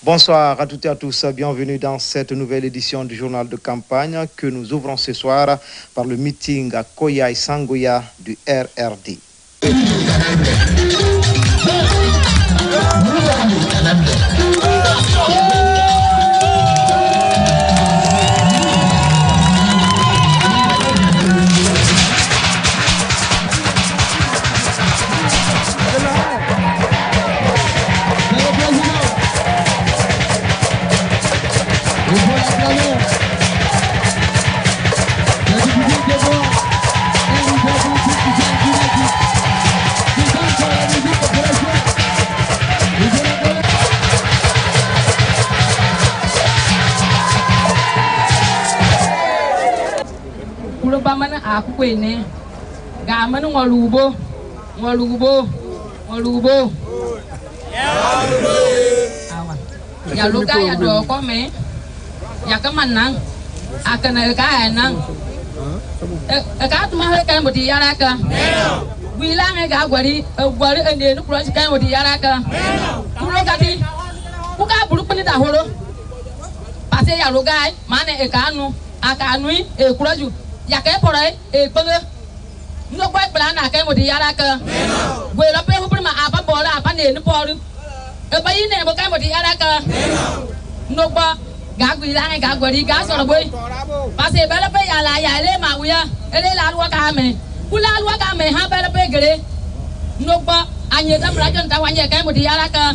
Bonsoir à toutes et à tous, bienvenue dans cette nouvelle édition du journal de campagne que nous ouvrons ce soir par le meeting à Koya et Sangoya du RRD. Mana aku ini, gak mana ngolubo. Ya luka ya dua kome, ya kemanang, akan elka enang. Eka tu mahal kan budi yaraka. Bilang eka gwari ende nukro kan budi yaraka. Kulo kati, buka bulu penita holo. Pasti ya luka, mana eka anu, akanui kuraju. Ya ke por ahí, pues no puede planar que modi yara ka. Bueno, pero por más apa bola apa ni no por. País ni porque modi yara ka. No pa gaguilang gaguri gas or boy. Pase bela pe yala yale mawia. Ele la lua kame. Kula lua kame ha bela pe gere. No pa anye tam rajon tawanye ke modi yara ka.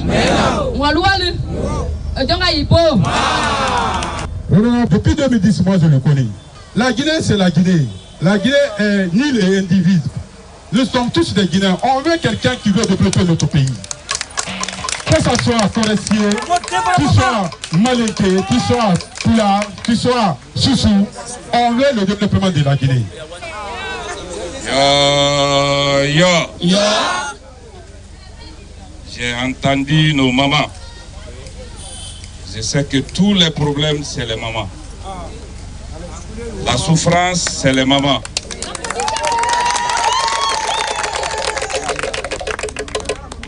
Walualu. Jonga ipo. Depuis 2010, moi je le connais. La Guinée, c'est la Guinée. La Guinée est nul et indivisible. Nous sommes tous des Guinéens. On veut quelqu'un qui veut développer notre pays. Que ce soit forestier, que ce soit malinqué, que ce soit pula, que ce soit soussou, on veut le développement de la Guinée. J'ai entendu nos mamans. Je sais que tous les problèmes, c'est les mamans. La souffrance, c'est les mamans.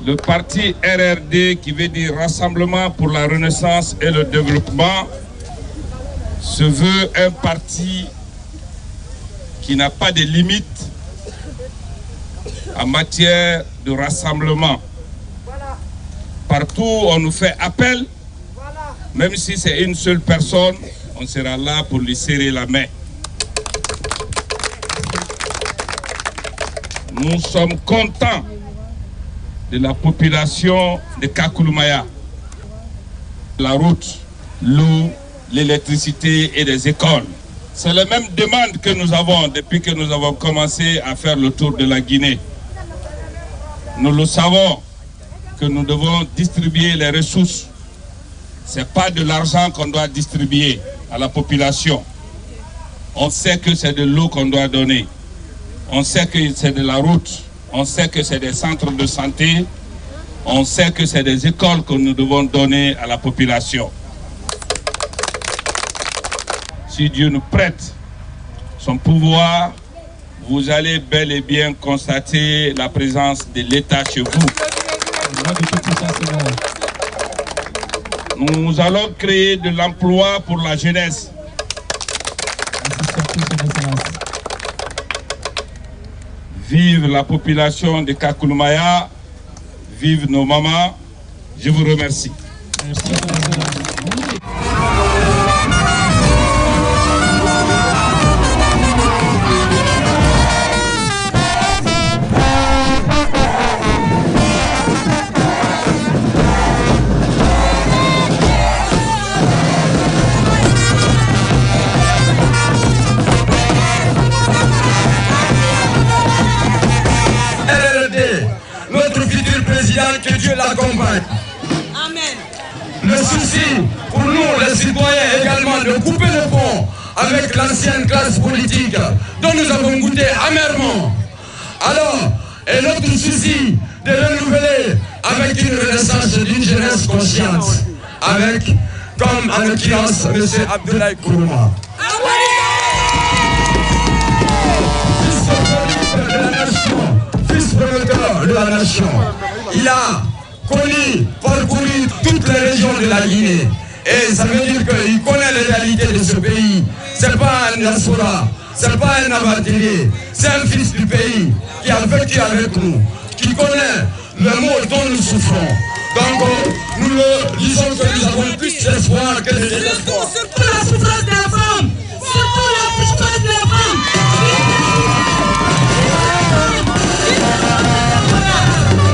Le parti RRD, qui veut dire Rassemblement pour la Renaissance et le Développement, se veut un parti qui n'a pas de limites en matière de rassemblement. Partout, on nous fait appel, même si c'est une seule personne, on sera là pour lui serrer la main. Nous sommes contents de la population de Kakulumaya. La route, l'eau, l'électricité et les écoles. C'est la même demande que nous avons depuis que nous avons commencé à faire le tour de la Guinée. Nous le savons que nous devons distribuer les ressources. Ce n'est pas de l'argent qu'on doit distribuer à la population. On sait que c'est de l'eau qu'on doit donner. On sait que c'est de la route. On sait que c'est des centres de santé. On sait que c'est des écoles que nous devons donner à la population. Si Dieu nous prête son pouvoir, vous allez bel et bien constater la présence de l'État chez vous. Nous allons créer de l'emploi pour la jeunesse. Vive la population de Kakulumaya, vive nos mamans. Je vous remercie. Merci. Que Dieu l'accompagne. Amen. Le souci pour nous, les citoyens, également de couper le pont avec l'ancienne classe politique dont nous avons goûté amèrement. Alors, et notre souci de renouveler avec une renaissance d'une jeunesse consciente, avec, comme en l'occurrence, M. Abdoulaye Kourouma. Fils promoteur de la nation, il a connu, parcouru toutes les régions de la Guinée. Et ça veut dire qu'il connaît les réalités de ce pays. C'est pas un diaspora, c'est pas un aventurier, c'est un fils du pays qui a vécu avec nous, qui connaît le mot dont nous souffrons. Donc nous le disons que nous avons plus d'espoir que de désespoir. Surtout la souffrance des femmes. Surtout la souffrance des femmes.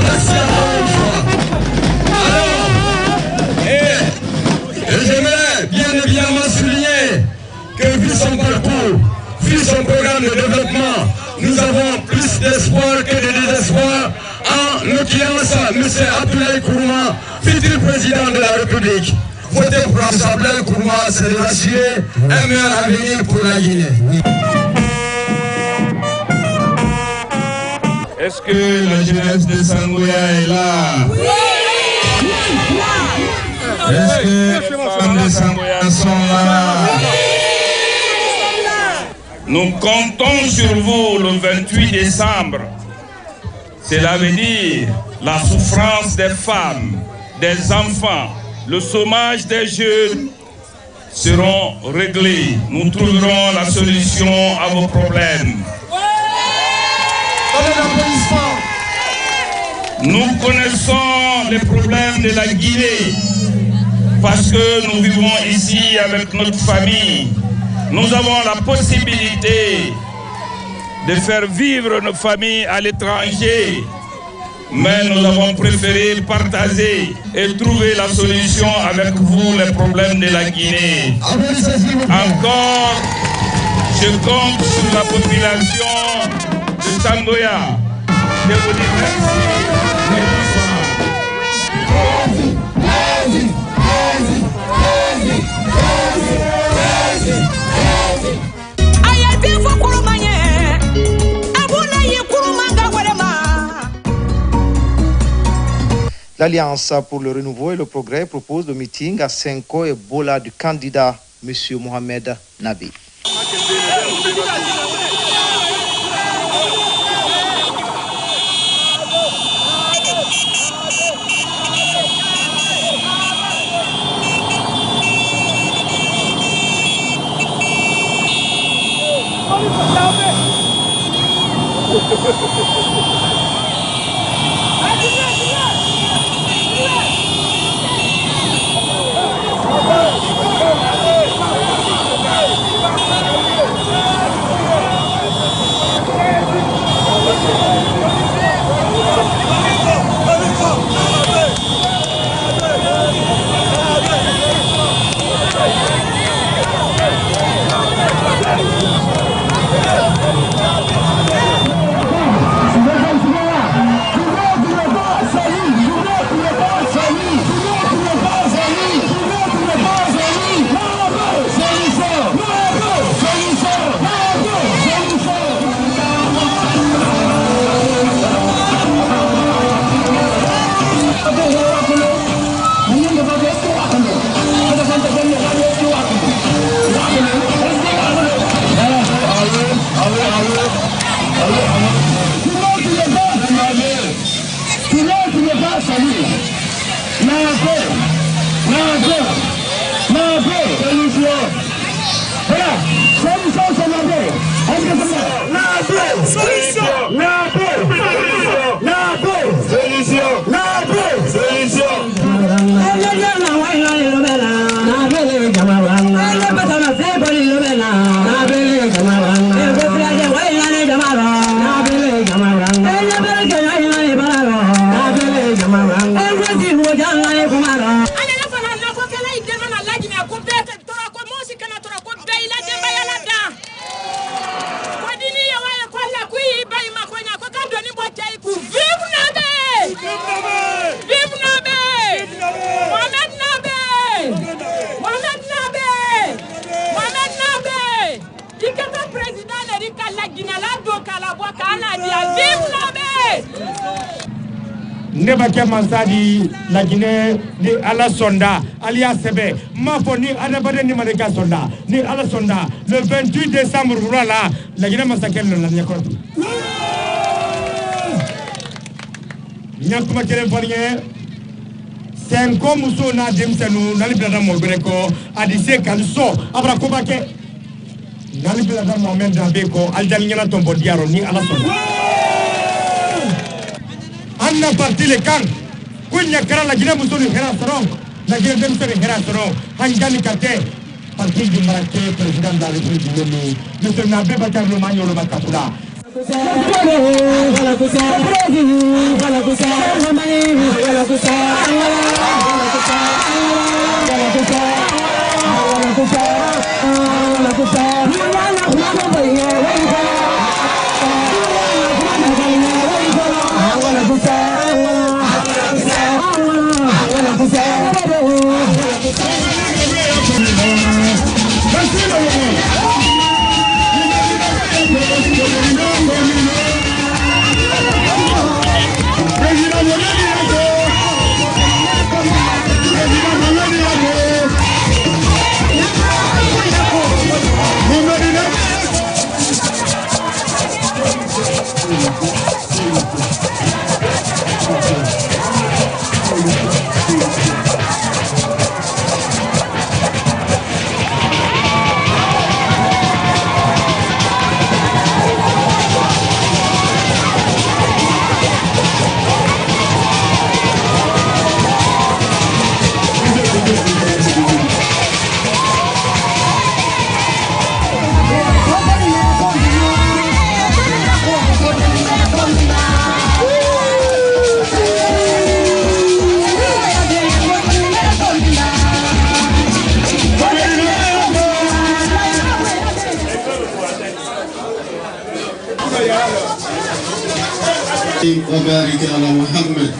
Merci à vous. Alors, et j'aimerais bien évidemment souligner que vu son parcours, vu son programme de développement, nous avons plus d'espoir que de désespoir en l'occurrence M. Abdoulaye Kourouma, futur président de la République. Voter pour Abdoulaye Kourouma, c'est de assurer un meilleur avenir pour la Guinée. Est-ce que la jeunesse de Sangoya est là? Oui. Est-ce que les femmes de Sangoya sont là? Nous comptons sur vous le 28 décembre. Cela veut dire la souffrance des femmes, des enfants, le chômage des jeunes seront réglés. Nous trouverons la solution à vos problèmes. Nous connaissons les problèmes de la Guinée parce que nous vivons ici avec notre famille. Nous avons la possibilité de faire vivre nos familles à l'étranger, mais nous avons préféré partager et trouver la solution avec vous les problèmes de la Guinée. Encore, je compte sur la population de Sangoya de vous dire merci. L'Alliance pour le renouveau et le progrès propose le meeting à Senko et Bola du candidat M. Mohamed Nabi. Nebake Mansadi, la Guinée, ni Ala Sonda, alias Sebe, Mafoni, Anabade ni Mareka Sonda, ni Ala Sonda, le 28 décembre, voilà, la Guinée Massakel, la Niakot. Niakuma Keremponie, c'est un comme muso n'a denmisɛnnu n'ale bila mɔbɛrɛ kɔ a di se kan so abra ko ba kɛ n'ale bila Mohamed Dabe kɔ aljani ɲɛna tɔn bɔ diyarɔ ni ala sɔnna an na parti le kan ko ɲakara la Guinée muso ni hɛrɛ sɔrɔ la Guinée denmisɛn ni hɛrɛ sɔrɔ an jani ka kɛ parti du Marocain président de la République du Bénin monsieur Nabe Bakar le Magnolo Bakapula وبارك على محمد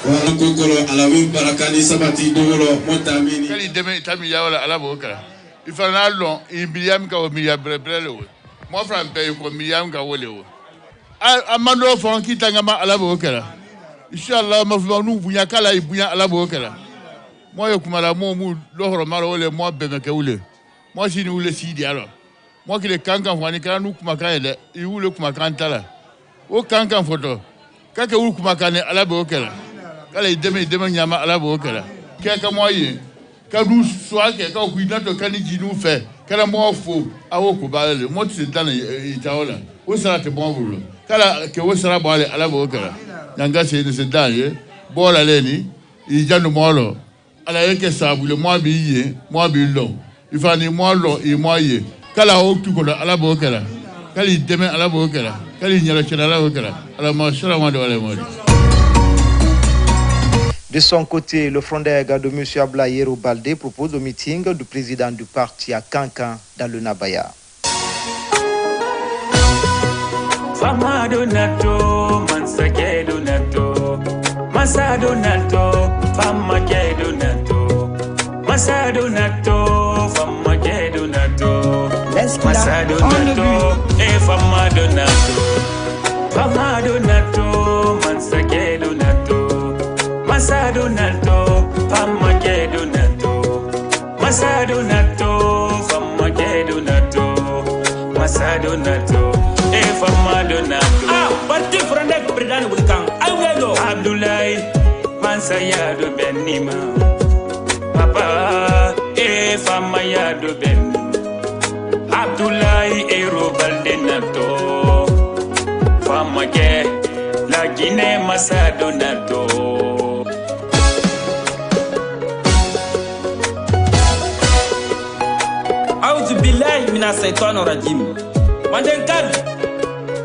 ونكوكولو على وين بركاني سبتي دولو متاميني كلي دمي تامي يا ولا على بوكا ifana long imbiliam ka o miya brebrelo mo fran pe ko miliam ka wole amando fon kitanga ma ala bokala inshallah ma fu nu bunya kala ibunya ala bokala mo yo kumala mo mu lohoro maro wole mo bebe ke wule mo sini wule sidi alo mo kile kankan fani kana nu kuma kan ele I wule kuma kan tala o kankan foto kake wule kuma kan ala bokala kala ideme nyama ala bokala ke ka mo yi ka du soake ka ku dato kan jinu fe kala mo fo awo ko balele mo ti tan itaola o sara te bon bulo kala ke o sara bale ala bokala nyanga se ni se daye bola leni I janu molo ala yake sabu le mo bi ye mo bi lo ifani mo lo I mo ye kala o tu ko ala bokala kali deme ala bokala kali nyala chira ala bokala ala ma shara ma de wala mo. De son côté, le front d'Aïga de M. Ablayero Baldé propose le meeting du président du parti à Kankan dans le Nabaya. Fama donato, mansake donato, masa donato, fama ke donato, masa donato, fama ke donato, masa donato, fama donato, fama donato, mansake donato. Masa donato, fama ke donato. Masa donato, fama ke donato. Masa donato, fama donato. Ah, parti frondek président Wilkan. Aywedo Abdoulaye, mansa ya do benima. Papa, fama ya do ben. Abdoulaye Robal nato. Fama ke la Guinée masa donato. Billahi mina saitano rajim manden kabi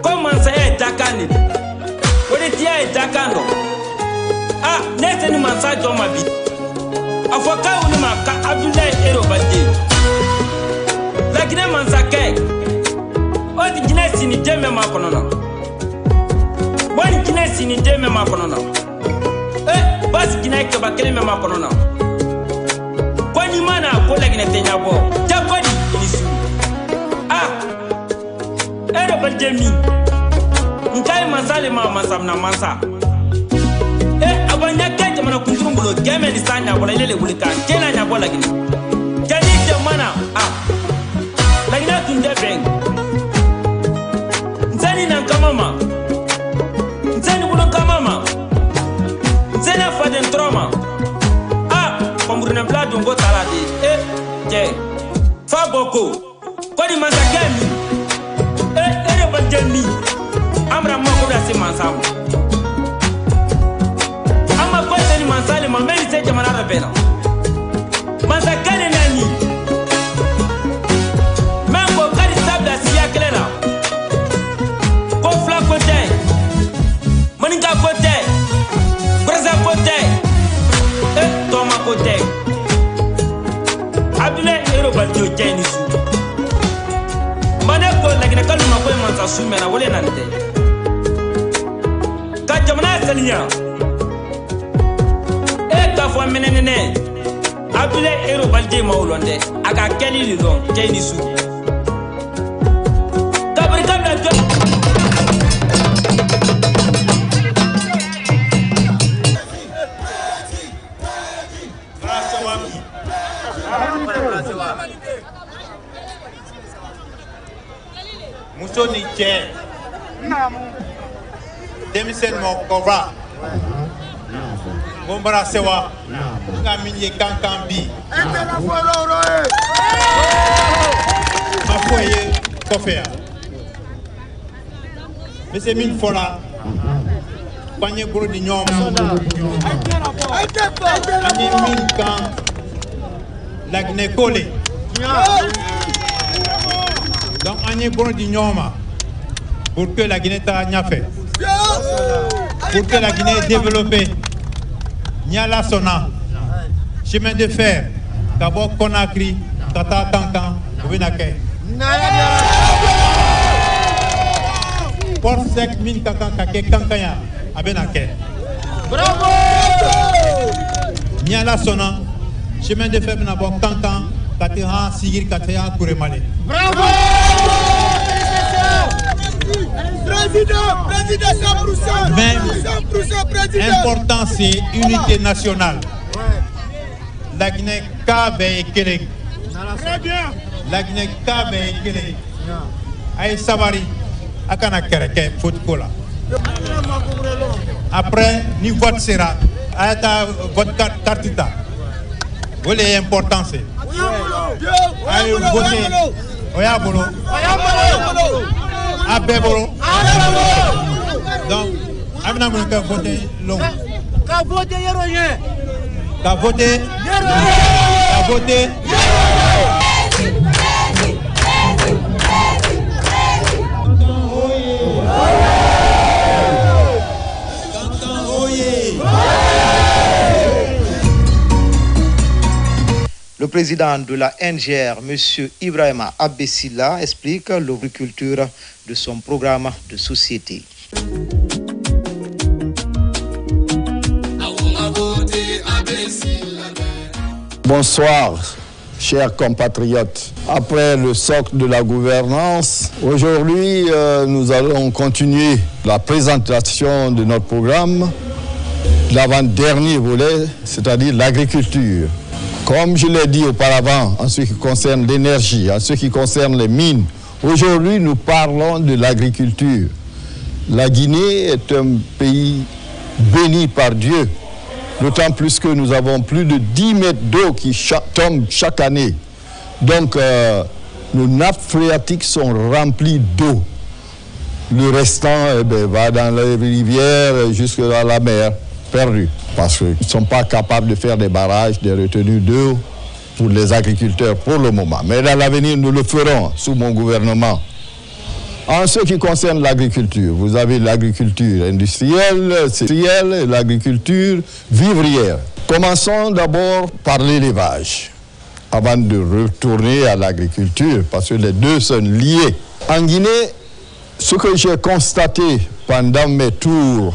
comment ça est takani wodi dia est takando ah nete ni mansa to mabi afoka woni maka Abdoulaye Robal la Guinée mansa ke odi Guinée sini deme ma konono boni Guinée sini deme ma konono bas Guinée ke bakele me ma konono kwani mana ko la Guinée tenya bo jabodi Jemi nkai masale ma masamna mansa abanya kaje mana kunturumbulo game ni sanya bola ile bulika kena nya bola gini jadi je mana lagina tunde beng nzani na kamama nzani bulo kamama nzani faden trauma dongo tala de cɛ fa boko ko ni masakɛ min ne baliden min an bɛna mako lase mansa ma an ma ko se ni mansa le ma mɛ ni se jamana dɔ bɛɛ la masakɛ de na ni mɛ ko kadi sabila siya kɛlɛ la ko fila ko tɛ maninka ko tɛ peresa ko tɛ tɔma ko tɛ Abdoulaye Ero Baldio cɛ ni su mane ko Laginɛ Kanu ma ko mansa su mɛna wale nan tɛ ka jamana saniya k'a fɔ mɛnɛnɛnɛ Abdoulaye Ero Baldio ma o lɔn dɛ a ka kɛli de dɔn cɛ ni su kabiri ka bila jɔ muso ni cɛ denmisɛnnin mɔgɔkɔrɔba ko n bara sewa n ka min ye kankan bi ma fɔ ye kɔfɛ yan n bɛ se min fɔla ko an ye bolo di ɲɔgɔn ma an ye min kan Laginɛ ko le donc on est bon d'ignoma pour que la Guinée ta ɲafɛ pour que la Guinée développe Niala Sona chemin de fer ka bɔ Conakry ka taa Kankan o bɛna kɛ port sec min ka kan ka kɛ Kankan yan a bɛna kɛ Niala Sona chemin de fer bɛna bɔ Kankan ka taa Sigiri ka taa Kuremale. Bravo! Président 100%. Mais important c'est unité nationale. La Guinée Kabe et Kélé. Très bien. La Guinée Kabe et Kélé. Aïe Sabari, Akana Kereke, Fotkola. Après, ni vote sera. Aïe vote cartita. Voilà l'important c'est. Aïe voter. Oyabolo. Abébolo. Donc, Amina Mouka voter long. Qu'a voté rien. Qu'a voté. Qu'a voté. Le président de la NGR, M. Ibrahima Abessila, explique l'agriculture de son programme de société. Bonsoir, chers compatriotes. Après le socle de la gouvernance, aujourd'hui, nous allons continuer la présentation de notre programme, l'avant-dernier volet, c'est-à-dire l'agriculture. Comme je l'ai dit auparavant, en ce qui concerne l'énergie, en ce qui concerne les mines, aujourd'hui, nous parlons de l'agriculture. La Guinée est un pays béni par Dieu, d'autant plus que nous avons plus de 10 mètres d'eau qui tombent chaque année. Donc, nos nappes phréatiques sont remplies d'eau. Le restant va dans les rivières jusqu'à la mer, perdu. Parce qu'ils ne sont pas capables de faire des barrages, des retenues d'eau pour les agriculteurs pour le moment. Mais dans l'avenir, nous le ferons sous mon gouvernement. En ce qui concerne l'agriculture, vous avez l'agriculture industrielle, et l'agriculture vivrière. Commençons d'abord par l'élevage, avant de retourner à l'agriculture, parce que les deux sont liés. En Guinée, ce que j'ai constaté pendant mes tours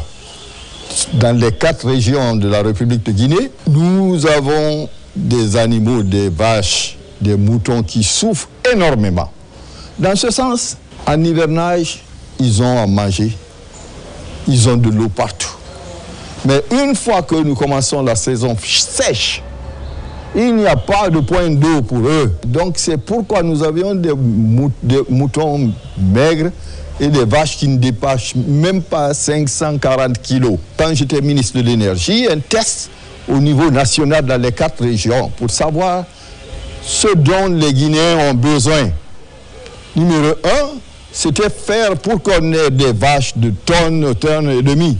dans les 4 régions de la République de Guinée, nous avons des animaux, des vaches, des moutons qui souffrent énormément. Dans ce sens, en hivernage, ils ont à manger, ils ont de l'eau partout. Mais une fois que nous commençons la saison sèche, il n'y a pas de point d'eau pour eux. Donc c'est pourquoi nous avions des moutons maigres et des vaches qui ne dépassent même pas 540 kilos. Quand j'étais ministre de l'énergie, un test au niveau national dans les 4 régions pour savoir ce dont les Guinéens ont besoin. Numéro 1, c'était faire pour qu'on ait des vaches de tonnes et demi.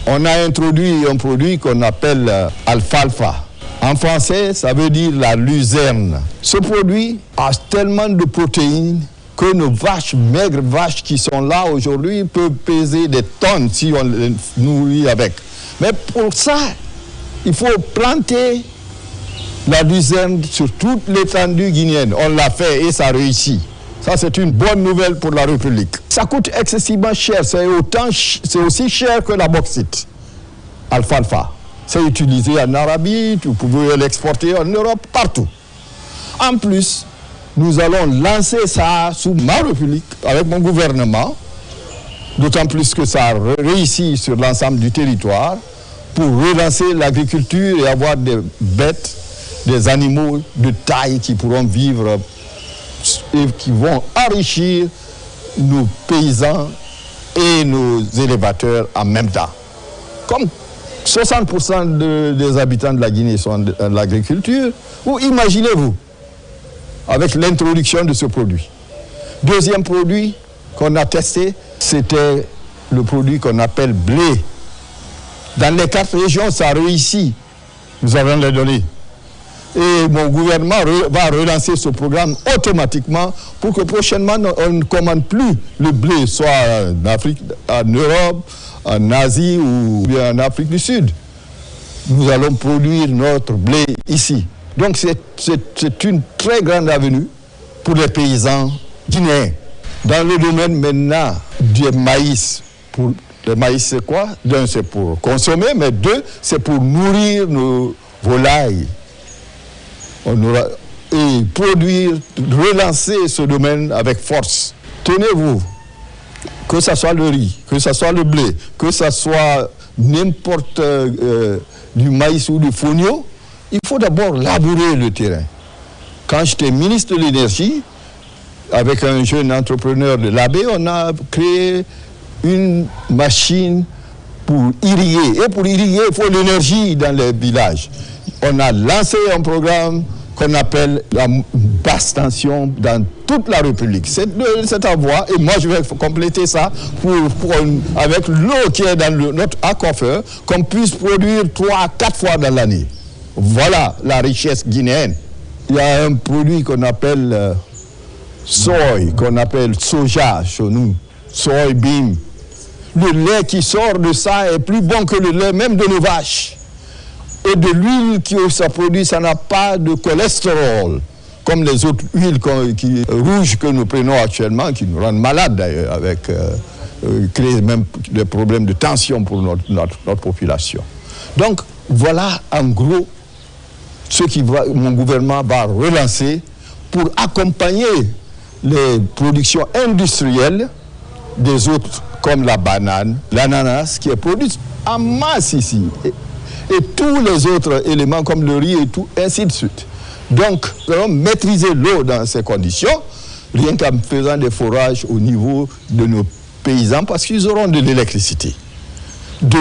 On a introduit un produit qu'on appelle alfalfa. En français, ça veut dire la luzerne. Ce produit a tellement de protéines que nos vaches, maigres vaches qui sont là aujourd'hui, peuvent peser des tonnes si on les nourrit avec. Mais pour ça, il faut planter la luzerne sur toute l'étendue guinéenne. On l'a fait et ça réussit. Ça, c'est une bonne nouvelle pour la République. Ça coûte excessivement cher. C'est aussi cher que la bauxite. Alfalfa. C'est utilisé en Arabie, vous pouvez l'exporter en Europe, partout. En plus, nous allons lancer ça sous ma République, avec mon gouvernement, d'autant plus que ça a réussi sur l'ensemble du territoire, pour relancer l'agriculture et avoir des bêtes, des animaux de taille qui pourront vivre et qui vont enrichir nos paysans et nos élévateurs en même temps. Comme 60% des habitants de la Guinée sont dans l'agriculture, ou imaginez-vous, avec l'introduction de ce produit. Deuxième produit qu'on a testé, c'était le produit qu'on appelle blé. Dans les 4 régions, ça a réussi. Nous avons les données. Et mon gouvernement va relancer ce programme automatiquement pour que prochainement, on ne commande plus le blé, soit en Afrique, en Europe, en Asie ou bien en Afrique du Sud. Nous allons produire notre blé ici. Donc c'est une très grande avenue pour les paysans guinéens. Dans le domaine maintenant du maïs, le maïs c'est quoi? D'un, c'est pour consommer, mais 2, c'est pour nourrir nos volailles. Et produire, relancer ce domaine avec force. Tenez-vous, que ce soit le riz, que ce soit le blé, que ce soit n'importe du maïs ou du fonio, il faut d'abord labourer le terrain. Quand j'étais ministre de l'énergie, avec un jeune entrepreneur de l'AB, on a créé une machine pour irriguer. Et pour irriguer, il faut l'énergie dans les villages. On a lancé un programme qu'on appelle la basse tension dans toute la République. C'est à voir, et moi je vais compléter ça avec l'eau qui est dans notre aquifère, qu'on puisse produire 3 à 4 fois dans l'année. Voilà la richesse guinéenne. Il y a un produit qu'on appelle soy, qu'on appelle soja chez nous, soybean. Le lait qui sort de ça est plus bon que le lait même de nos vaches. Et de l'huile qui ça produit, ça n'a pas de cholestérol, comme les autres huiles rouges que nous prenons actuellement, qui nous rendent malades d'ailleurs, avec créent même des problèmes de tension pour notre population. Donc voilà en gros ce que mon gouvernement va relancer pour accompagner les productions industrielles des autres, comme la banane, l'ananas, qui est produite en masse ici. Et tous les autres éléments comme le riz et tout, ainsi de suite. Donc, nous allons maîtriser l'eau dans ces conditions, rien qu'en faisant des forages au niveau de nos paysans, parce qu'ils auront de l'électricité. 2,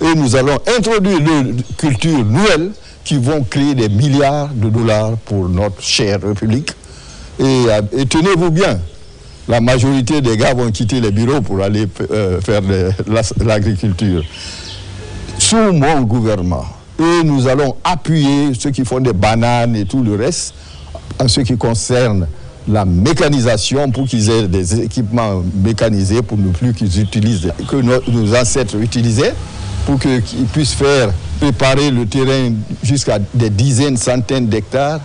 et nous allons introduire des cultures nouvelles qui vont créer des milliards de dollars pour notre chère République. Et tenez-vous bien, la majorité des gars vont quitter les bureaux pour aller faire l'agriculture. Sous mon gouvernement, et nous allons appuyer ceux qui font des bananes et tout le reste en ce qui concerne la mécanisation pour qu'ils aient des équipements mécanisés pour ne plus qu'ils utilisent, que nos ancêtres utilisaient, pour qu'ils puissent préparer le terrain jusqu'à des dizaines, centaines d'hectares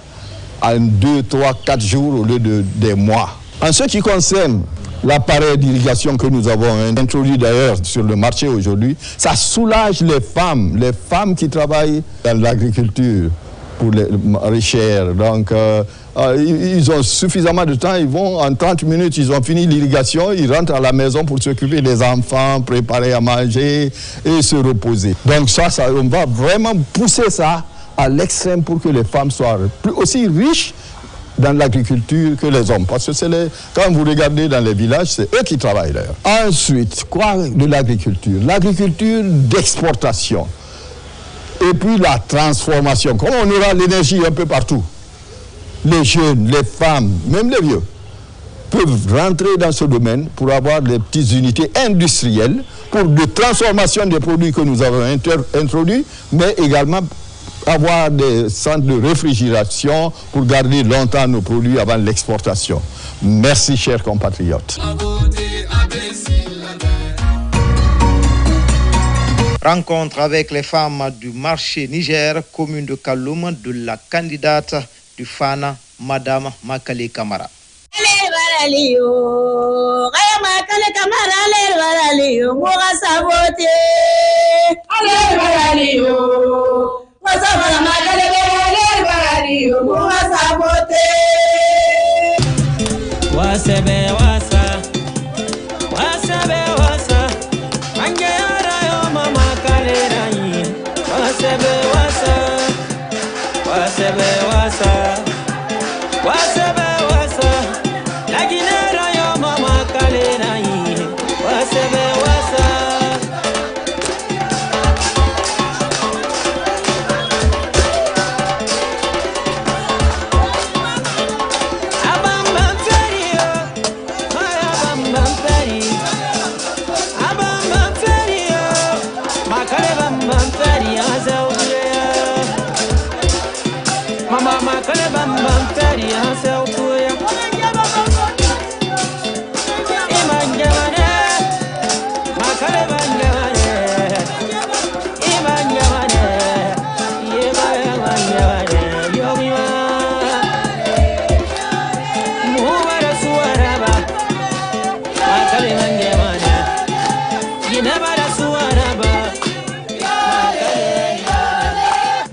en 2, 3, 4 jours au lieu de des mois. En ce qui concerne l'appareil d'irrigation que nous avons introduit d'ailleurs sur le marché aujourd'hui, ça soulage les femmes qui travaillent dans l'agriculture pour les maraîchères. Donc, ils ont suffisamment de temps, ils vont en 30 minutes, ils ont fini l'irrigation, ils rentrent à la maison pour s'occuper des enfants, préparer à manger et se reposer. Donc ça, on va vraiment pousser ça à l'extrême pour que les femmes soient aussi riches dans l'agriculture que les hommes. Parce que quand vous regardez dans les villages, c'est eux qui travaillent d'ailleurs. Ensuite, quoi de l'agriculture? L'agriculture d'exportation. Et puis la transformation. Comme on aura l'énergie un peu partout, les jeunes, les femmes, même les vieux, peuvent rentrer dans ce domaine pour avoir des petites unités industrielles pour de transformation des produits que nous avons introduits, mais également avoir des centres de réfrigération pour garder longtemps nos produits avant l'exportation. Merci, chers compatriotes. Rencontre avec les femmes du marché Niger, commune de Kaloum, de la candidate du Fana, Madame Makale Kamara.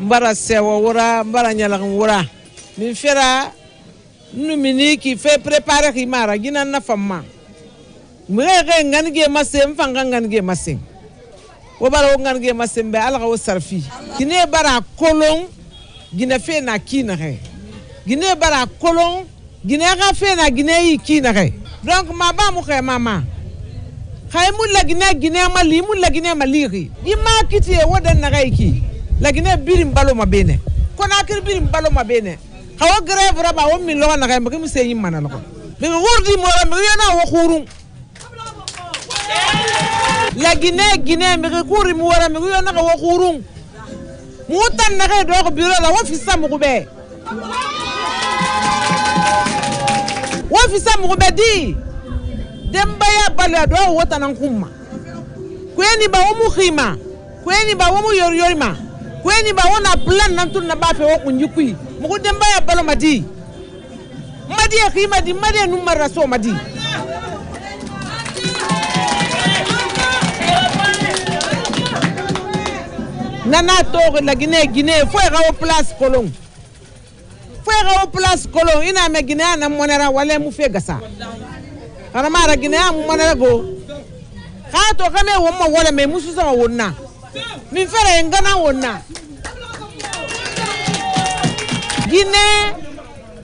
Mbara sewa wura mbara nyala wura min fera numini ki fait préparer ki mara gina na famma mwere ngange masem fanga ngange masem wo bara ngange masem be ala ko sarfi gine bara kolon gina fe na kina he gine bara kolon gine ga fe na gine yi kina he donc ma ba mu khe mama khay mu la gine mali mu la gine maliri ima kiti e wodan na gaiki lagine birim balo mabene kona kir birim balo mabene hawa grève raba o mi lo na kay mbaki musse yim manal ko mi wurdi mo ram yana wo khurun lagine mi khuri mu wara mi yana wo khurun mutan na kay do ko biro la wo fi sam ko be di demba ya balo do wota nan kumma kweni ba wo mu khima kweni ba wo mu yorima kweni ba wona plan nan tun na ba fe wo kunjikui mugo demba ya balo madi ya khima di madi numara so madi nana to la Guinée fo ga place kolon ina me Guinée na monera wala mu fe gasa kana mara Guinée mu monera go ka to kame wo mo wala me musu sama wonna min fere ngana wonna Guinée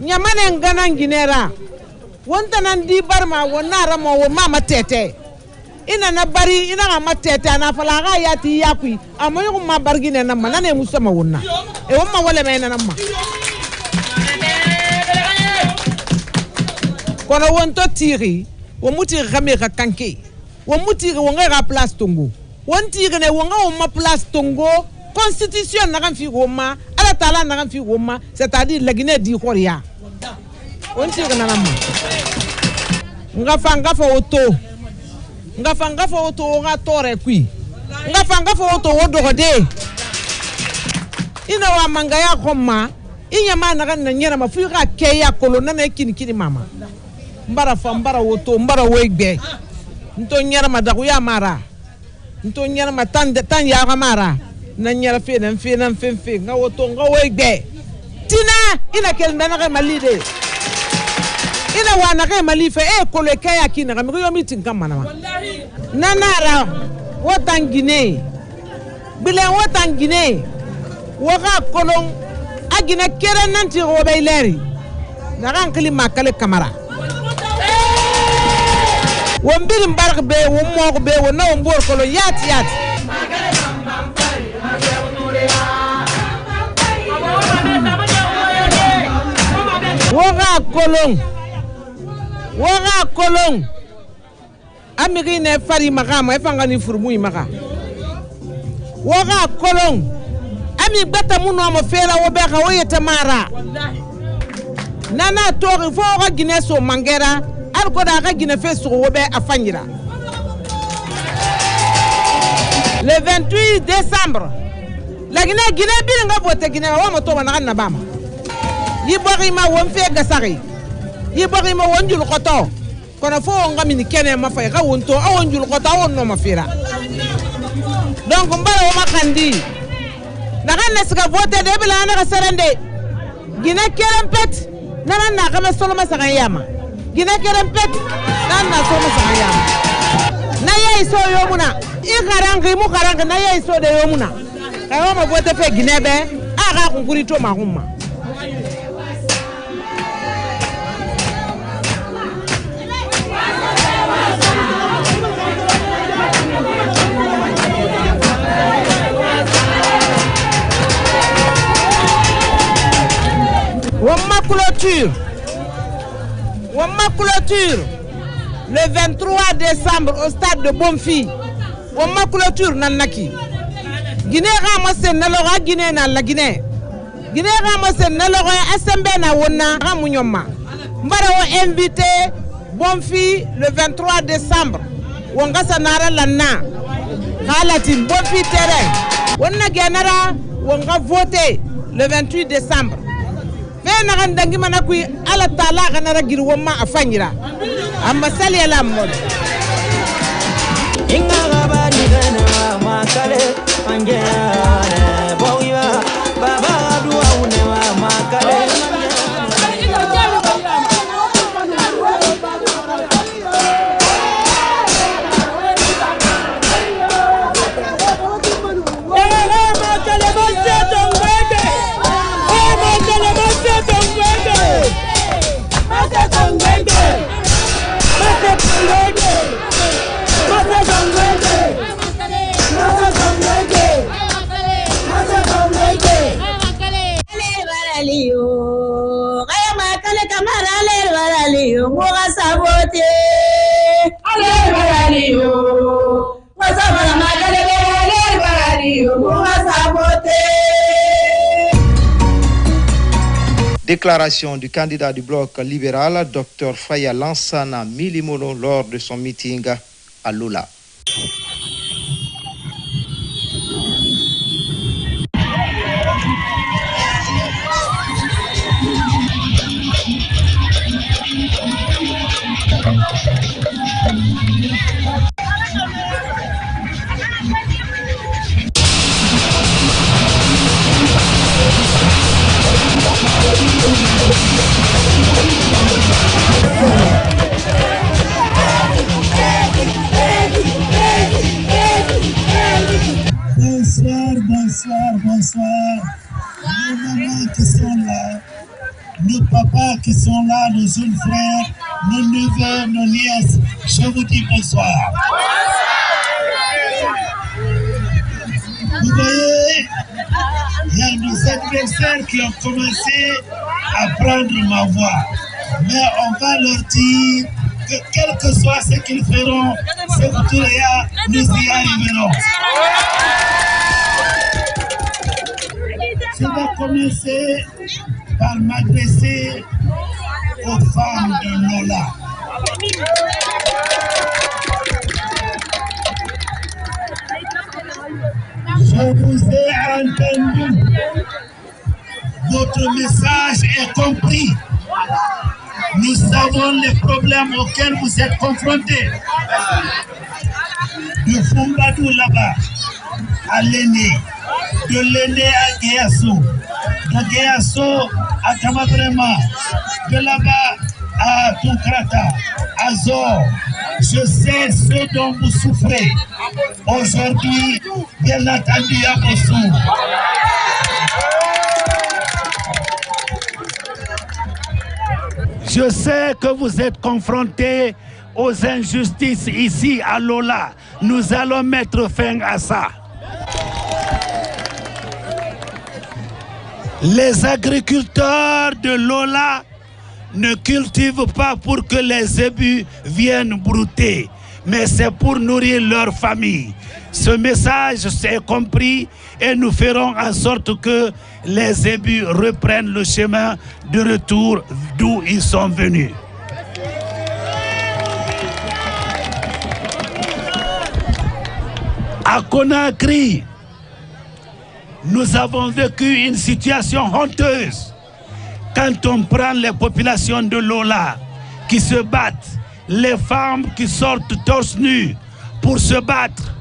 nyamane ngana Guinera wonta nan di barma wonna ramo wo mama tete ina na bari ina ga matete na fala ga yati yakui amoyo ko ma bargine na manane musama wonna e womma wala me na namma kono wonto tiri wo muti game ka kanke wo muti wo nga place tongo wonti ne wo nga wo ma place tongo constitution na kan fi woma ala tala na kan fi woma c'est-à-dire la Guinée di khoria wonti na namma nga fa oto ga tore kui nga fa oto wo dogode ina wa manga ya khoma inya mana kan na nyera ma fu ga ke ya kolona na kini mama mbara oto mbara wegbe nto nyera ma da ya mara nto nyera ma tan ya ga mara na nyera fe nga oto nga wegbe tina ina kel na ga malide ina wana ga malife kolo ke ya kina ga mi yo meeting kamana ma nanara wotan Guinée bilen wotan Guinée woga kolon agina kere nanti robe ileri na ran kili makale kamara wombiri mbark be wommo be wona wombor kolon yati Wara kolong. Amiri ne fari magama efanga ni furmui maga. Wara kolong. Ami bata muno mo fera wo beka wo yetamara. Nana tori fo ga gineso mangera alko da ga gine fesu wo be afanyira. Le 28 décembre. La Guinée bilinga vote Guinée wa moto wana na bama. Yibori ma won fe gasari. Yibori ma won jul koto. Kono fo nga mini kene ma fay ga wonto awon jul koto awon no ma fira. Donc mbara wa makandi. Na ganna sika vote de bila na gasarande. Guinée kerempet nana na kama solo masaka yama. Guinée kerempet nana solo masaka yama. Na ye so yomuna. Ikarangi mu karanga na ye so de yomuna. Kayo ma vote fe Guinée be aga kunkuri to mahuma. Wama clôture le 23 décembre au stade de Bonfi. Wama clôture nanaki. Guinée ramasse naloga Guinée na la Guinée. Guinée ramasse naloga SMB na wona ramunyoma. Mbara o invité Bonfi le 23 décembre. Wongasa nara lanna. Halatin Bonfi terrain. Wonna genera wonga voter le 28 décembre. Fena gandangi manakui ala tala ganara girwoma afanyira. Ambasali ala mod. Inga gabani gana makale manjana boya baba duwa unewa makale. Déclaration du candidat du bloc libéral, Dr Faya Lansana Milimono, lors de son meeting à Lola. Bonsoir. Nos mamans qui sont là, nos papas qui sont là, nos jeunes frères, nos neveux, nos nièces, je vous dis bonsoir. Vous voyez, il y a nos adversaires qui ont commencé à prendre ma voix. Mais on va leur dire que quel que soit ce qu'ils feront, nous y arriverons. Je vais commencer par m'adresser aux femmes de Lola. Je vous ai entendu. Votre message est compris. Nous savons les problèmes auxquels vous êtes confrontés. De Fumbadou là-bas, à Léné, de Léné à Guéasso, de Guéasso à Kamabrema, de là-bas à Tunkrata, à Zor. Je sais ce dont vous souffrez. Aujourd'hui, bien entendu, à Bossou. Je sais que vous êtes confrontés aux injustices ici à Lola. Nous allons mettre fin à ça. Les agriculteurs de Lola ne cultivent pas pour que les zébus viennent brouter, mais c'est pour nourrir leur famille. Ce message est compris et nous ferons en sorte que les zébus reprennent le chemin de retour d'où ils sont venus. À Conakry, nous avons vécu une situation honteuse. Quand on prend les populations de Lola qui se battent, les femmes qui sortent torse nu pour se battre,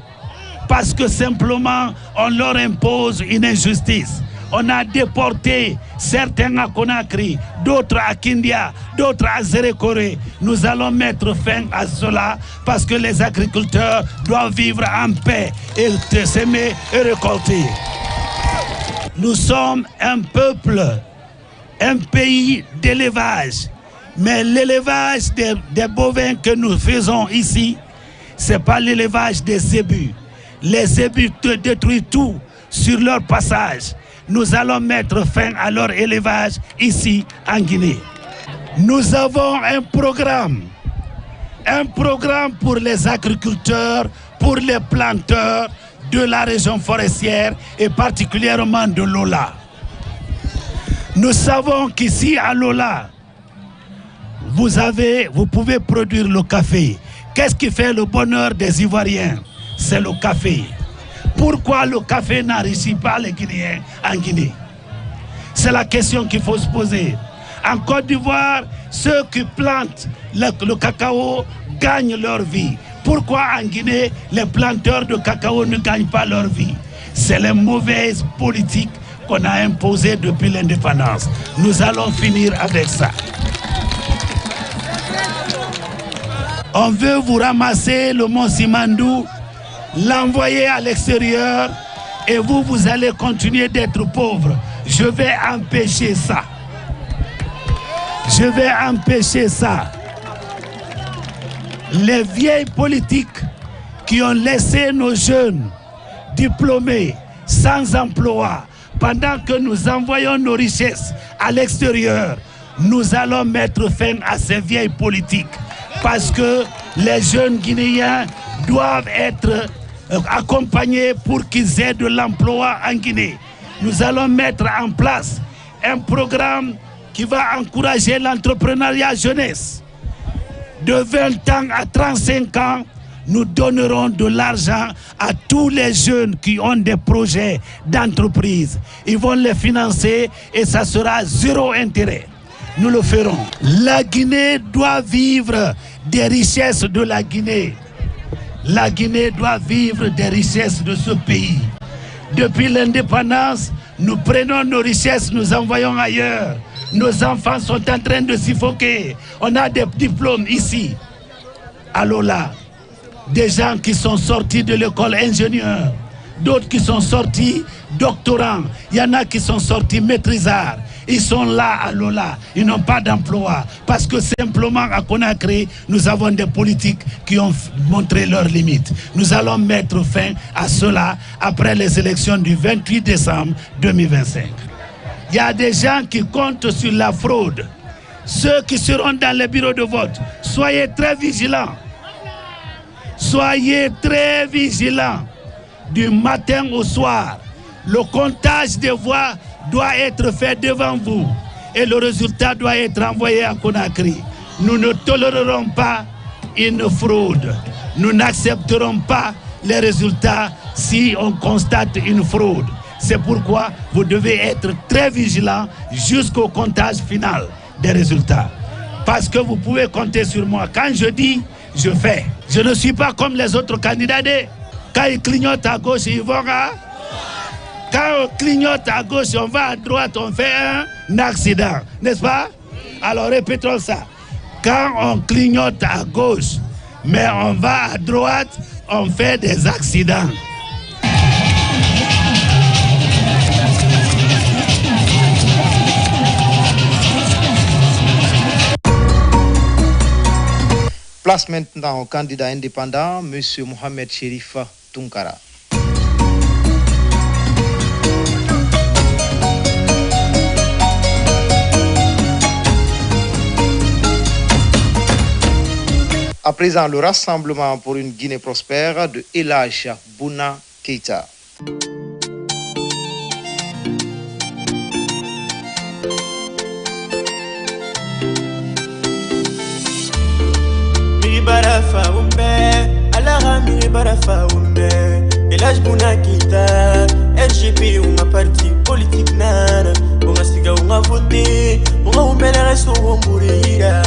parce que simplement on leur impose une injustice. On a déporté certains à Conakry, d'autres à Kindia, d'autres à Zérékoré. Nous allons mettre fin à cela parce que les agriculteurs doivent vivre en paix et s'aimer et récolter. Nous sommes un peuple, un pays d'élevage. Mais l'élevage des bovins que nous faisons ici, ce n'est pas l'élevage des zébus. Les zébus détruisent tout sur leur passage. Nous allons mettre fin à leur élevage ici en Guinée. Nous avons un programme pour les agriculteurs, pour les planteurs de la région forestière et particulièrement de Lola. Nous savons qu'ici à Lola, vous pouvez produire le café. Qu'est-ce qui fait le bonheur des Ivoiriens? C'est le café. Pourquoi le café n'enrichit pas les Guinéens en Guinée? C'est la question qu'il faut se poser. En Côte d'Ivoire, ceux qui plantent le cacao gagnent leur vie. Pourquoi en Guinée, les planteurs de cacao ne gagnent pas leur vie? C'est les mauvaises politiques qu'on a imposées depuis l'indépendance. Nous allons finir avec ça. On veut vous ramasser le mont Simandou, l'envoyer à l'extérieur et vous allez continuer d'être pauvres. Je vais empêcher ça. Je vais empêcher ça. Les vieilles politiques qui ont laissé nos jeunes diplômés sans emploi pendant que nous envoyons nos richesses à l'extérieur, nous allons mettre fin à ces vieilles politiques parce que les jeunes Guinéens doivent être accompagnés pour qu'ils aient de l'emploi en Guinée. Nous allons mettre en place un programme qui va encourager l'entrepreneuriat jeunesse. De 20 ans à 35 ans, nous donnerons de l'argent à tous les jeunes qui ont des projets d'entreprise. Ils vont les financer et ça sera zéro intérêt. Nous le ferons. La Guinée doit vivre des richesses de la Guinée. La Guinée doit vivre des richesses de ce pays. Depuis l'indépendance, nous prenons nos richesses, nous envoyons ailleurs. Nos enfants sont en train de suffoquer. On a des diplômes ici, à Lola. Des gens qui sont sortis de l'école ingénieur, d'autres qui sont sortis doctorants. Il y en a qui sont sortis maîtrisards. Ils sont là à Lola, ils n'ont pas d'emploi. Parce que simplement à Conakry, nous avons des politiques qui ont montré leurs limites. Nous allons mettre fin à cela après les élections du 28 décembre 2025. Il y a des gens qui comptent sur la fraude. Ceux qui seront dans les bureaux de vote, soyez très vigilants. Soyez très vigilants. Du matin au soir, le comptage des voix doit être fait devant vous et le résultat doit être envoyé à Conakry. Nous ne tolérerons pas une fraude. Nous n'accepterons pas les résultats si on constate une fraude. C'est pourquoi vous devez être très vigilants jusqu'au comptage final des résultats. Parce que vous pouvez compter sur moi. Quand je dis, je fais. Je ne suis pas comme les autres candidats. Quand ils clignotent à gauche, ils vont à... Quand on clignote à gauche, on va à droite, on fait un accident. N'est-ce pas? Alors répétons ça. Quand on clignote à gauche, mais on va à droite, on fait des accidents. Place maintenant au candidat indépendant, M. Mohamed Chérif Tunkara. À présent, le rassemblement pour une Guinée prospère de Elhadj Bouna Keïta. Barafa umbe, alara mi barafa umbe. Elhadj Bouna Keïta, RGP uma parti politique nana. Unga siga unga voté, unga umbele resto umburira.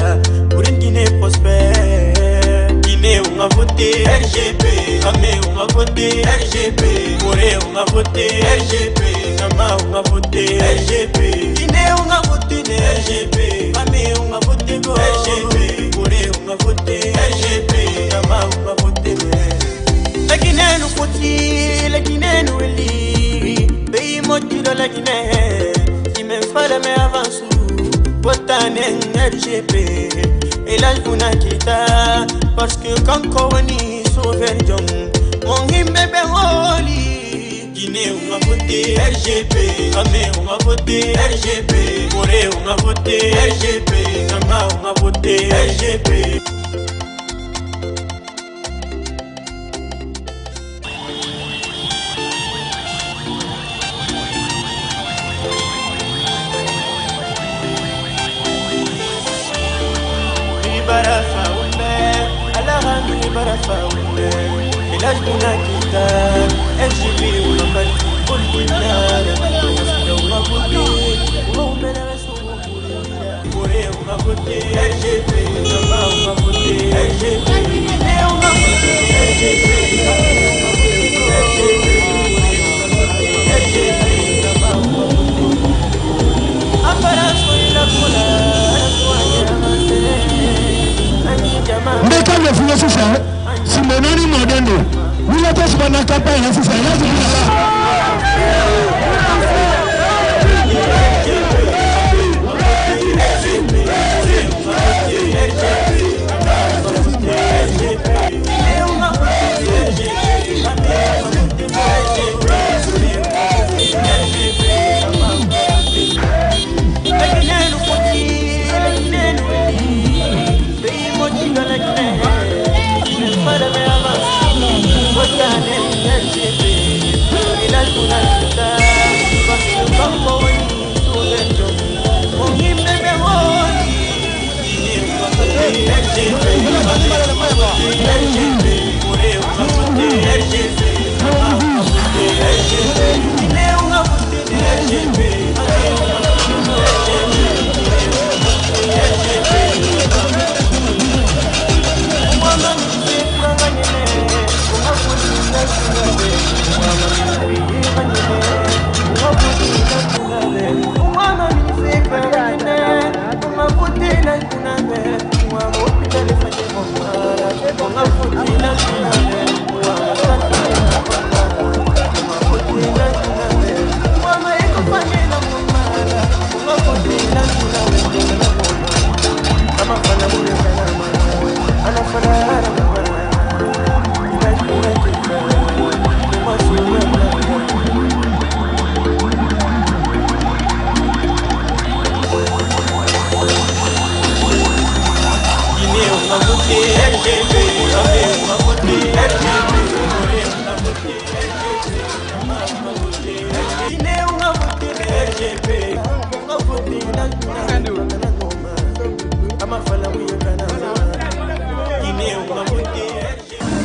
Pour une Guinée prospère, Guinée unga voté RGP, Kame unga voté RGP, Corée unga voté RGP, Nama unga voté RGP, Guinée unga voté RGP, Kame unga voté RGP, Corée unga voté RGP, Nama unga voté. La Guinée nous foutit, la Guinée nous élit, pays moti de la Guinée, si même fallait mais avance. Botanen RGP, Elhadj Bouna Keïta, parce que quand Koroni sauver John, mon himbe holi. Guinée on a voté RGP, Kame on a voté RGP, Corée on a voté RGP, Nama on a voté RGP. Barafa umbe, alara mi barafa umbe. Elhadj Bouna Keïta, RGP uma parti politique nana. Unga voté, unga umbele resto umburira. Corée unga voté RGP, Nama unga voté RGP, Guinée unga voté RGP, RGP, Nama unga voté. Aparas foi la cola. Ndeka le fuyo sisa si menoni modendo wila to si bana campagne la sisa ya si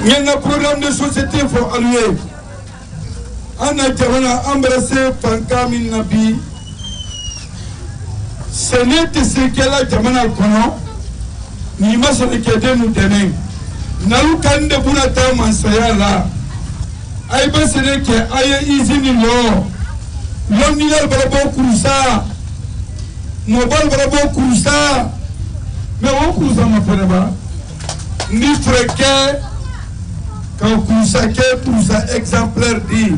Il y a un programme de société pour allouer. On a déjà embrassé Pankami Nabi. Ce n'est ce qu'elle a déjà connu. Ni ma ce que nous tenons. Nalu kande bunata mansaya la. Aïba ce n'est que aïe izini lo. L'omnidal bravo kurusa. Mobile bravo kurusa. Mais on kurusa ma frère. Ni frère. Quand vous savez exemplaire dit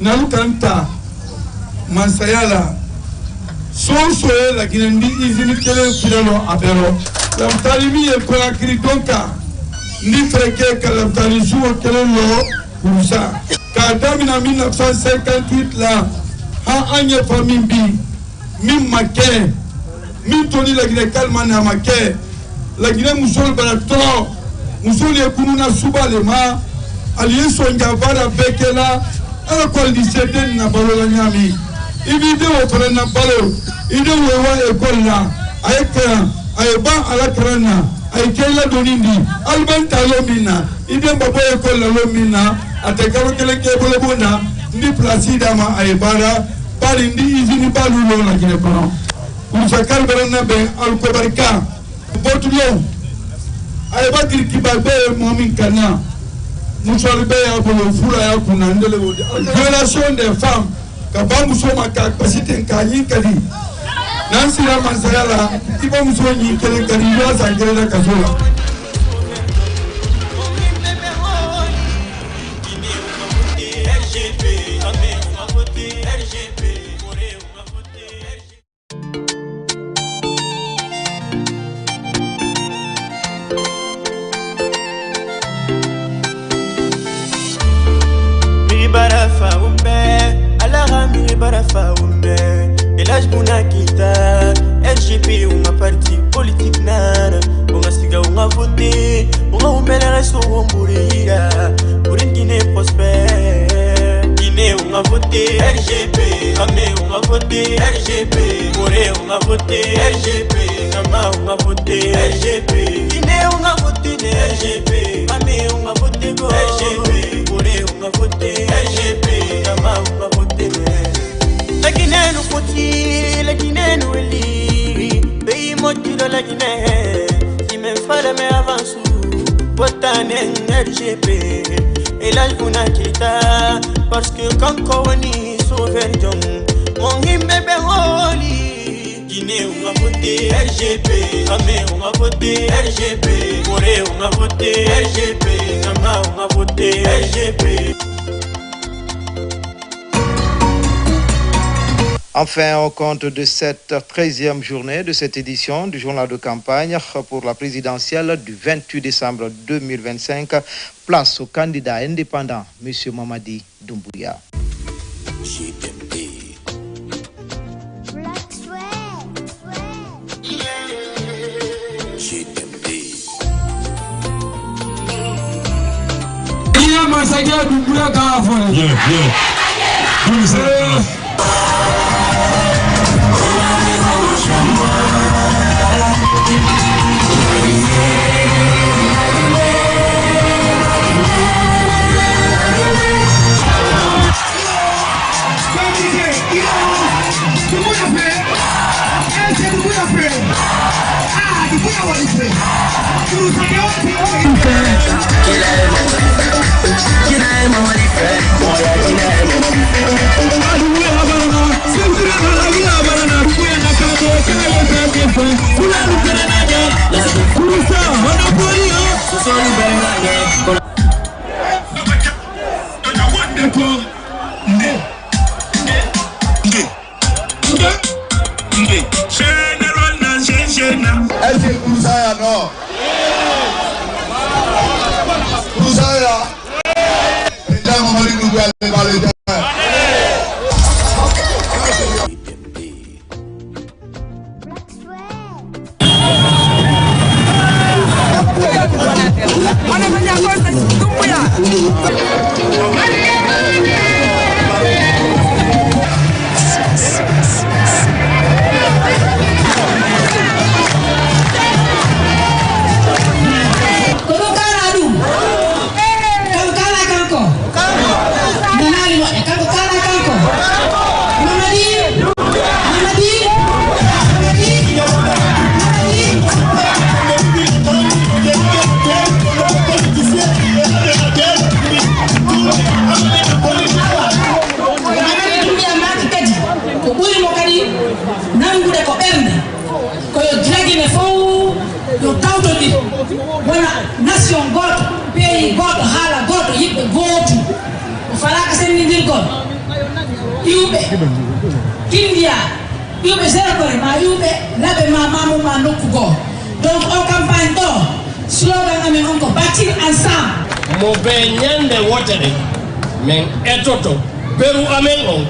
Nalukanta Mansayala so la Guinée izini kele filalo abero la mtalimi e kola kritonka ni freke ka la mtalisu kele lo kurusa ka damina 1958 la ha anye famille bi mi make mi toni la Guinée calma na make la Guinée musol barato musuli kununa subalema ali sonja vara bekela ala kol di seten na balola nyami ibide wo pare na balo ide wo wa ekolla ayeka ayba ala karana ayekela donindi alban talomina ide babo ekolla lomina atekalo kele kebole bona ndi placida ma aybara bari ndi izini balu lo la gine kono usakal barana be alkobarka botulo ayba kirkibabe momin kana musolbe ya bolo fura ya kuna ndele wodi violation des femmes ka ba muso maka pasite kanyi kadi nansi la masala ibo muso nyi kele kadi yo sangere na kasola Barafa umbe, alahami barafa umbe. Elaj buna kita, RGP uma parti politique nana. Unga siga unga vote, unga umbele resto umburira. Urin Guinée prospère, Guinée unga vote RGP, Kame unga vote RGP, More unga vote RGP, Kama unga vote RGP, Guinée unga vote RGP, Kame unga vote go RGP, More unga vote RGP, Kama unga vote la Guinée nous foti, la Guinée nous élit, pays motido la Guinée, si même fallait mais avance, botanen RGP, et là je n'a kita, parce que quand Kowani sauver John, mon bébé holy, Guinée on a voté RGP, Kame on a voté RGP, Corée on a voté RGP, Kama on a voté RGP. Enfin, au compte de cette 13e journée de cette édition du journal de campagne pour la présidentielle du 28 décembre 2025, place au candidat indépendant, M. Mamadi Doumbouya. Donc en campagne d'or, slogan amen encore bâtir ensemble. Mo be nyande wotere men etoto peru amen on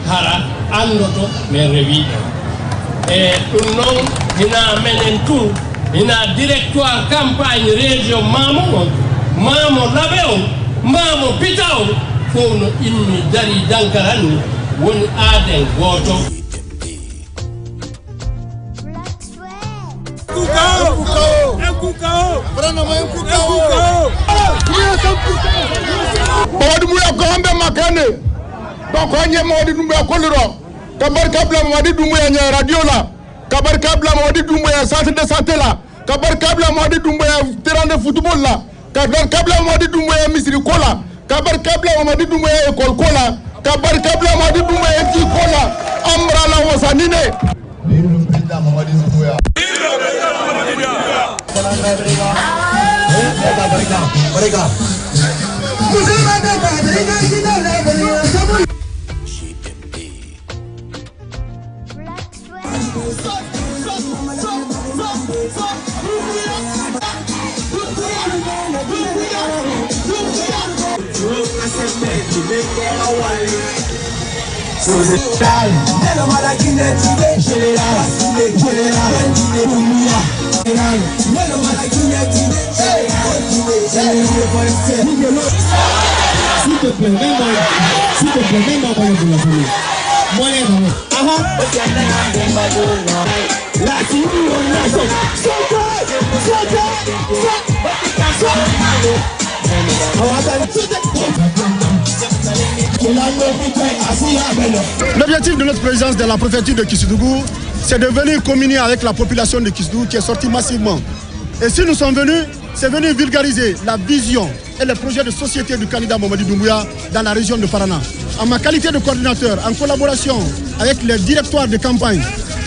hara andoto men rewi e dum non dina menen tout ina directoire campagne région Mamo Labeo Mamo Pitao fono immi dari dankarani woni aden goto. Mawadi Doumbouya ko hambe makane donc onye Mawadi Doumbouya ko liro kabar kabla Mawadi Doumbouya nya radio la kabar kabla Mawadi Doumbouya centre de santé la kabar kabla Mawadi Doumbouya terrain de football la kabar kabla Mawadi Doumbouya misri ko la kabar kabla Mawadi Doumbouya école ko la kabar kabla Mawadi Doumbouya école ko la amra la wasanine le président Mawadi Doumbouya L'objectif de notre présence dans la préfecture de Kissoudou, c'est de venir communier avec la population de Kissoudou qui est sortie massivement. Et si nous sommes venus, c'est venir vulgariser la vision et les projets de société du candidat Mamadi Doumbouya dans la région de Parana. En ma qualité de coordinateur, en collaboration avec les directoires de campagne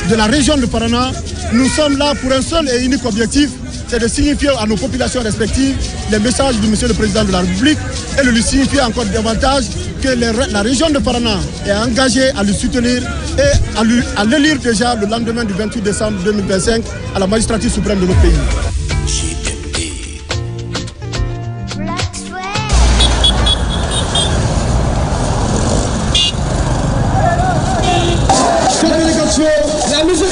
de la région de Parana, nous sommes là pour un seul et unique objectif, c'est de signifier à nos populations respectives les messages du Monsieur le Président de la République et de lui signifier encore davantage que la région de Parana est engagée à le soutenir et à l'élire déjà le lendemain du 28 décembre 2025 à la magistrature suprême de notre pays. La musique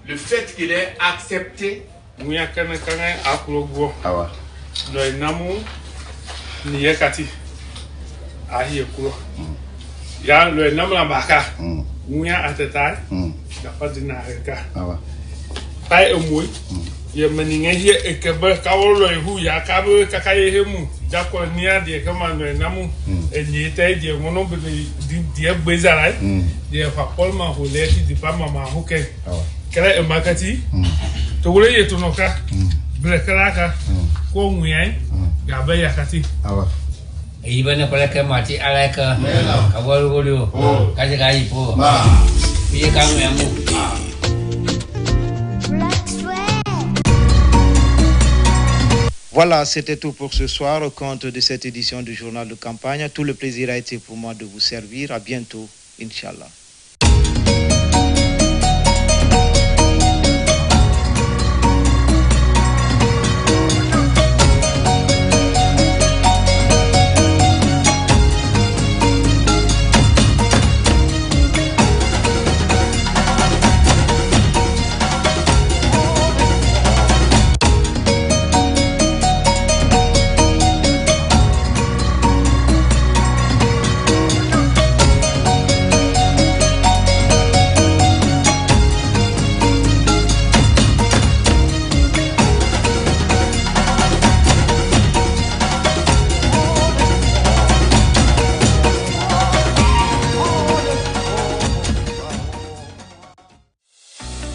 Le fait qu'il ait accepté Mouya Kanakane à Kulogo, le Namu Niyekati, Ahi Kulo. Ya le Namu Lambaka, Mouya Atetai, la pas de Nareka. Pas un mot, il y a mené et que Kaolo et Hu Yakabu Kakayemu, Jacques Nia, des commandes Namu, et n'y était des monobles de Bézaray, des Papolma who let it depend on Mahuke. Kala Makati, to Wray Tonoka, Blakaraka, Kong Yang, Gabaya kati. Awa. Ibana pala ke mati alaka. Kawalu golu. Kaje kai po. Piye kamu yamu. Voilà, c'était tout pour ce soir au compte de cette édition du journal de campagne. Tout le plaisir a été pour moi de vous servir. À bientôt, Inch'Allah.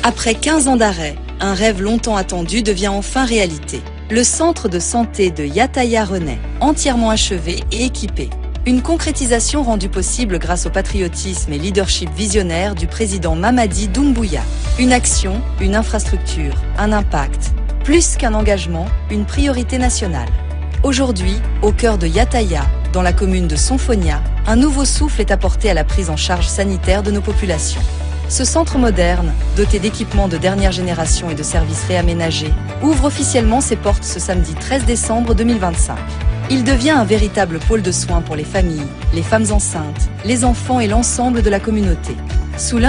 Après 15 ans d'arrêt, un rêve longtemps attendu devient enfin réalité. Le centre de santé de Yataya renaît, entièrement achevé et équipé. Une concrétisation rendue possible grâce au patriotisme et leadership visionnaire du président Mamadi Doumbouya. Une action, une infrastructure, un impact. Plus qu'un engagement, une priorité nationale. Aujourd'hui, au cœur de Yataya, dans la commune de Sonfonia, un nouveau souffle est apporté à la prise en charge sanitaire de nos populations. Ce centre moderne, doté d'équipements de dernière génération et de services réaménagés, ouvre officiellement ses portes ce samedi 13 décembre 2025. Il devient un véritable pôle de soins pour les familles, les femmes enceintes, les enfants et l'ensemble de la communauté. Sous